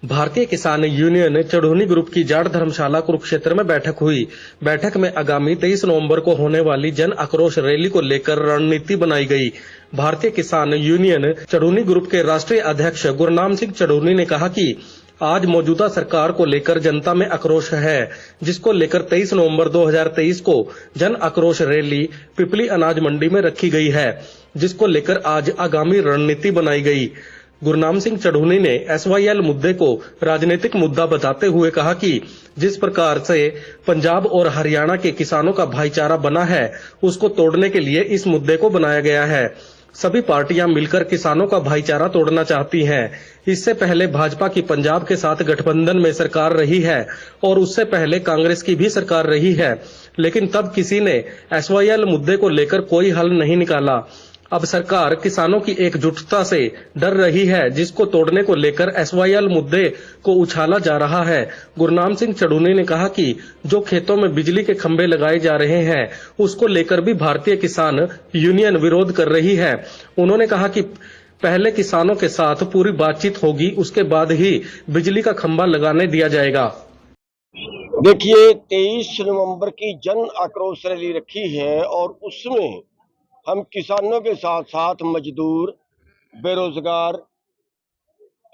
भारतीय किसान union चढ़ोनी group की जाट धर्मशाला कुरुक्षेत्र में बैठक हुई। बैठक में आगामी 23 नवंबर को होने वाली जन आक्रोश रैली को लेकर रणनीति बनाई गई। भारतीय किसान यूनियन चढ़ोनी ग्रुप के राष्ट्रीय अध्यक्ष गुरनाम सिंह चढ़ोनी ने कहा कि आज मौजूदा सरकार को लेकर जनता में आक्रोश है, जिसको लेकर 23 नवंबर 2023 को जन आक्रोश रैली पिपली अनाज मंडी में रखी गई है, जिसको लेकर आज आगामी रणनीति बनाई गई। गुरनाम सिंह चढ़ोनी ने एसवाईएल मुद्दे को राजनीतिक मुद्दा बताते हुए कहा कि जिस प्रकार से पंजाब और हरियाणा के किसानों का भाईचारा बना है, उसको तोड़ने के लिए इस मुद्दे को बनाया गया है। सभी पार्टियां मिलकर किसानों का भाईचारा तोड़ना चाहती हैं। इससे पहले भाजपा की पंजाब के साथ गठबंधन में सरकार रही है और उससे पहले कांग्रेस की भी सरकार रही है, लेकिन तब किसी ने एसवाईएल मुद्दे को लेकर कोई हल नहीं निकाला। अब सरकार किसानों की एकजुटता से डर रही है, जिसको तोड़ने को लेकर एसवाईएल मुद्दे को उछाला जा रहा है। गुरनाम सिंह चढ़ोनी ने कहा कि जो खेतों में बिजली के खंभे लगाए जा रहे हैं, उसको लेकर भी भारतीय किसान यूनियन विरोध कर रही है। उन्होंने कहा कि पहले किसानों के साथ पूरी बातचीत होगी, उसके बाद ही बिजली का खंभा लगाने दिया जाएगा। देखिए, 23 नवंबर की जन आक्रोश रैली रखी है और उसमें हम किसानों के साथ साथ मजदूर, बेरोजगार,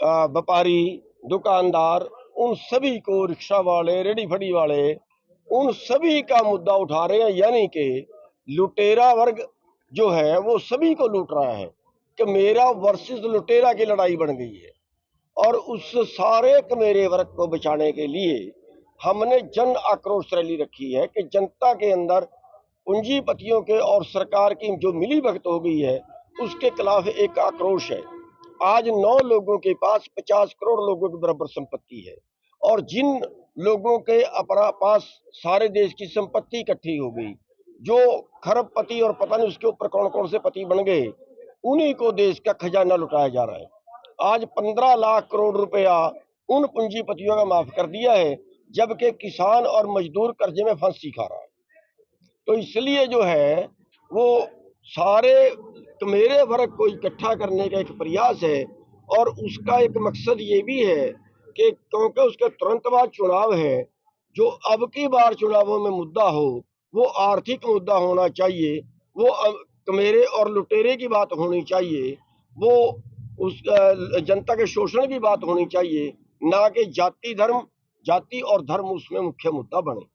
व्यापारी, दुकानदार, उन सभी को, रिक्शा वाले, रेडी फड़ी वाले, उन सभी का मुद्दा उठा रहे हैं। यानी कि लुटेरा वर्ग जो है वो सभी को लूट रहा है कि मेरा वर्सेस लुटेरा की लड़ाई बन गई है। और उस सारे कमेरे वर्ग को बचाने के लिए हमने जन आक्रोश रैली रखी है कि जनता के अंदर पूंजीपतियों के और सरकार की जो मिली भगत हो गई है, उसके खिलाफ एक आक्रोश है। आज 9 लोगों के पास 50 करोड़ लोगों के बराबर संपत्ति है और जिन लोगों के पास सारे देश की संपत्ति इकट्ठी हो गई, जो खरबपति और पता नहीं उसके ऊपर कौन कौन से पति बन गए, उन्हीं को देश का खजाना लुटाया जा रहा है। आज 15 लाख करोड़ रुपया उन पूंजीपतियों का माफ कर दिया है, जबकि किसान और मजदूर कर्जे में फांसी खा रहा है। तो इसलिए जो है वो सारे मेरे वर्ग को इकट्ठा करने का एक प्रयास है और उसका एक मकसद ये भी है कि क्योंकि उसके तुरंत बाद चुनाव है, जो अब की बार चुनावों में मुद्दा हो वो आर्थिक मुद्दा होना चाहिए, वो मेरे और लुटेरे की बात होनी चाहिए, वो उस जनता के शोषण की बात होनी चाहिए, ना कि जाति और धर्म उसमें मुख्य मुद्दा बने।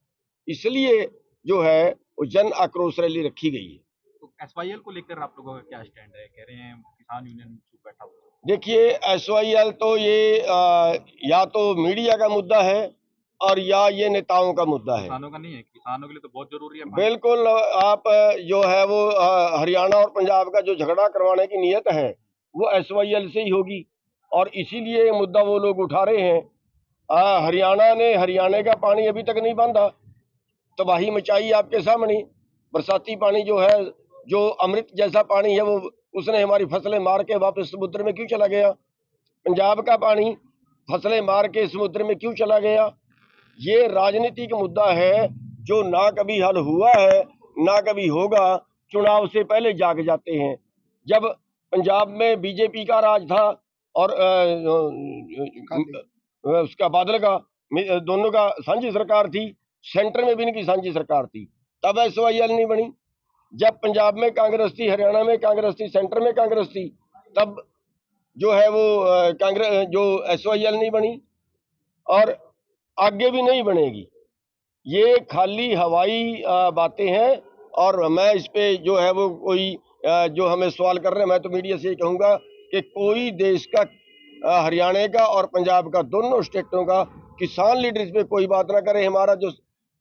इसलिए जो है वो जन आक्रोश रैली रखी गई है। तो एसवाईएल को लेकर आप लोगों का क्या स्टैंड है? कह रहे हैं किसान यूनियन चुप बैठा हुआ। देखिए, एसवाईएल तो ये या तो मीडिया का मुद्दा है और या ये नेताओं का मुद्दा है। किसानों का नहीं है, किसानों के लिए तो बहुत जरूरी है। बिल्कुल, आप जो है वो हरियाणा और पंजाब का जो झगड़ा करवाने की नीयत है वो एसवाईएल से ही होगी और इसीलिए मुद्दा वो लोग उठा रहे हैं। हरियाणा ने हरियाणा का पानी अभी तक नहीं बांधा, तबाही मचाई आपके सामने। बरसाती पानी जो है, जो अमृत जैसा पानी है, वो उसने हमारी फसलें मार के वापस समुद्र में क्यों चला गया? पंजाब का पानी फसलें मार के समुद्र में क्यों चला गया? ये राजनीतिक मुद्दा है जो ना कभी हल हुआ है ना कभी होगा। चुनाव से पहले जाग जाते हैं। जब पंजाब में बीजेपी का राज था और उसका बादल का, दोनों का साझी सरकार थी, सेंटर में भी इनकी साझी सरकार थी, तब एसवाईएल नहीं बनी। जब पंजाब में कांग्रेस थी, हरियाणा में कांग्रेस थी, सेंटर में कांग्रेस थी, तब जो है वो कांग्रेस जो एसवाईएल नहीं बनी और आगे भी नहीं बनेगी। ये खाली हवाई बातें हैं और मैं इस पे जो है वो कोई जो हमें सवाल कर रहे हैं, मैं तो मीडिया से ये कहूँगा कि कोई देश का, हरियाणा का और पंजाब का, दोनों स्टेटों का किसान लीडर इस पे कोई बात ना करे। हमारा जो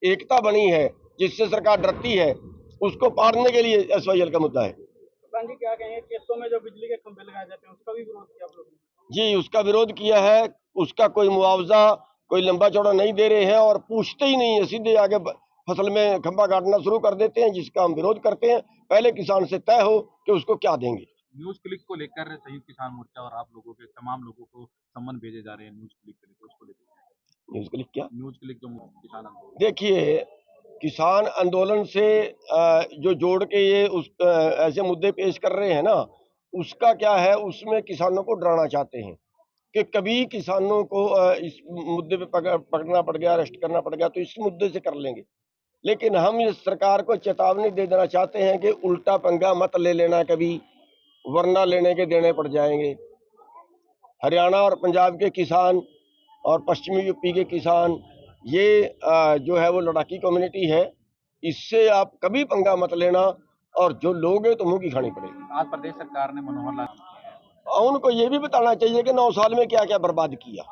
एकता बनी है जिससे सरकार डरती है, उसको पाड़ने के लिए एसवाईएल का मुद्दा है। प्रधान जी, क्या कहेंगे खेतों में जो बिजली के खंभे लगाए जाते हैं उसका भी विरोध किया आप लोगों ने? जी, उसका विरोध किया है। उसका कोई मुआवजा, कोई लंबा चौड़ा नहीं दे रहे हैं और पूछते ही नहीं है, सीधे आगे फसल में खंभा काटना शुरू कर देते हैं, जिसका हम विरोध करते हैं। पहले किसान से तय हो कि उसको क्या देंगे। न्यूज क्लिक को लेकर संयुक्त किसान मोर्चा और आप लोगों के तमाम लोगों को सम्मन भेजे जा रहे हैं न्यूज क्लिक के लिए, उसको लेकर। न्यूज क्लिक क्या? न्यूज क्लिक जो किसान आंदोलन। देखिए, किसान आंदोलन से जो जोड़ के ये ऐसे मुद्दे पेश कर रहे हैं ना, उसका क्या है, उसमें किसानों को डराना चाहते हैं कि कभी किसानों को इस मुद्दे पे पकड़ना पड़ गया, अरेस्ट करना पड़ गया, तो इस मुद्दे से कर लेंगे। लेकिन हम इस सरकार को चेतावनी दे देना चाहते हैं कि उल्टा पंगा मत ले लेना कभी, वरना लेने के देने पड़ जाएंगे। हरियाणा और पंजाब के किसान और पश्चिमी यूपी के किसान, ये जो है वो लड़ाकी कम्युनिटी है, इससे आप कभी पंगा मत लेना, और जो लोग हैं तो मुंह की खानी पड़ेगी। आज प्रदेश सरकार ने मनोहर लाल और उनको ये भी बताना चाहिए कि 9 साल में क्या क्या बर्बाद किया,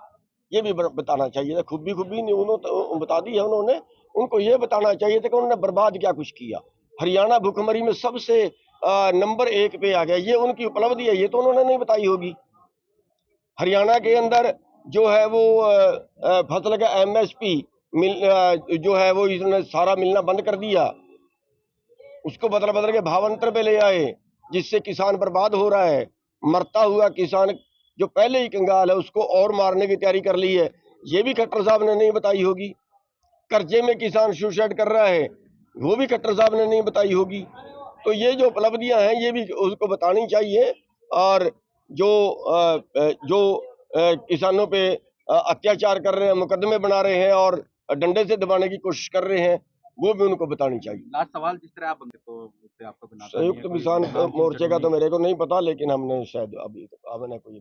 ये भी बताना चाहिए था। खूबी नहीं उन्होंने तो बता दी है उन्होंने, उनको ये बताना चाहिए था कि उन्होंने बर्बाद क्या कुछ किया। हरियाणा भुखमरी में सबसे नंबर 1 पे आ गया, ये उनकी उपलब्धि है, ये तो उन्होंने नहीं बताई होगी। हरियाणा के अंदर जो है वो फसल का MSP जो है वो इन्होंने सारा मिलना बंद कर दिया, उसको बदल के भावांतर पे ले आए, जिससे किसान बर्बाद हो रहा है। मरता हुआ किसान जो पहले ही कंगाल है, उसको और मारने की तैयारी कर ली है, ये भी खट्टर साहब ने नहीं बताई होगी। कर्जे में किसान सुसाइड कर रहा है, वो भी खट्टर साहब ने नहीं बताई होगी। तो ये जो उपलब्धियां हैं ये भी उसको बतानी चाहिए। और जो किसानों पे अत्याचार कर रहे हैं, मुकदमे बना रहे हैं और डंडे से दबाने की कोशिश कर रहे हैं, वो भी उनको बतानी चाहिए। लास्ट सवाल, जिस तरह आप बनते तो उससे आपका भी नाता नहीं है, संयुक्त कोई किसान नाम मोर्चे का चढ़ूनी तो मेरे को नहीं पता, लेकिन हमने शायद अभी तक आपने कोई